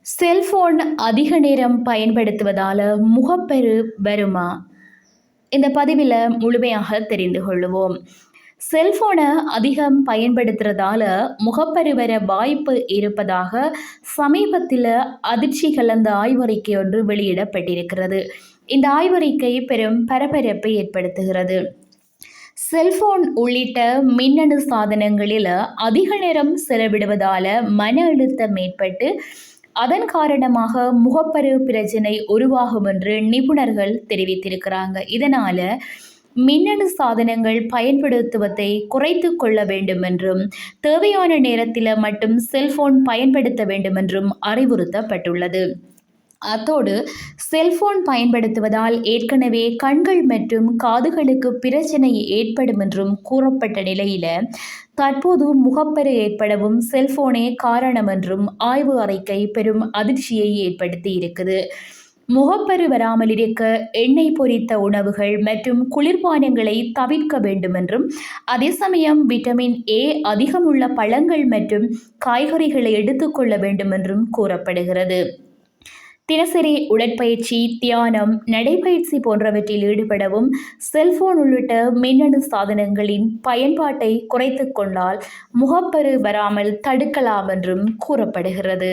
Cellphone அதிக நேரம் பயன்படுத்துவதால முகப்பரு வருமா? இந்த பதிவில் முழுமையாக தெரிந்து கொள்ளுவோம். செல்போனை அதிகம் பயன்படுத்துறதால முகப்பரு வர வாய்ப்பு இருப்பதாக சமீபத்தில் அதிர்ச்சி கலந்த ஆய்வறிக்கை ஒன்று வெளியிடப்பட்டிருக்கிறது. இந்த ஆய்வறிக்கை பெரும் பரபரப்பை ஏற்படுத்துகிறது. செல்போன் உள்ளிட்ட மின்னணு சாதனங்களில் அதிக நேரம் செலவிடுவதால மன அழுத்தம் ஏற்பட்டு அதன் காரணமாக முகப்பரு பிரச்சனை உருவாகும் என்று நிபுணர்கள் தெரிவித்திருக்கிறாங்க. இதனால மின்னணு சாதனங்கள் பயன்படுத்துவதை குறைத்து கொள்ள வேண்டும் என்றும் தேவையான நேரத்தில் மட்டும் செல்போன் பயன்படுத்த வேண்டும் என்றும் அறிவுறுத்தப்பட்டுள்ளது. அத்தோடு செல்போன் பயன்படுத்துவதால் ஏற்கனவே கண்கள் மற்றும் காதுகளுக்கு பிரச்சனை ஏற்படும் என்றும் கூறப்பட்ட நிலையில தற்போது முகப்பரு ஏற்படவும் செல்போனே காரணம் என்றும் ஆய்வு அறிக்கை பெரும் அதிர்ச்சியை ஏற்படுத்தி இருக்குது. முகப்பரு வராமல் இருக்க எண்ணெய் பொரித்த உணவுகள் மற்றும் குளிர்பானங்களை தவிர்க்க வேண்டும் என்றும் அதே சமயம் விட்டமின் ஏ அதிகமுள்ள பழங்கள் மற்றும் காய்கறிகளை எடுத்துக்கொள்ள வேண்டும் என்றும் கூறப்படுகிறது. தினசரி உடற்பயிற்சி, தியானம், நடைபயிற்சி போன்றவற்றில் ஈடுபடவும் செல்போன் உள்ளிட்ட மின்னணு சாதனங்களின் பயன்பாட்டை குறைத்து கொண்டால் முகப்பரு வராமல் தடுக்கலாம் என்றும் கூறப்படுகிறது.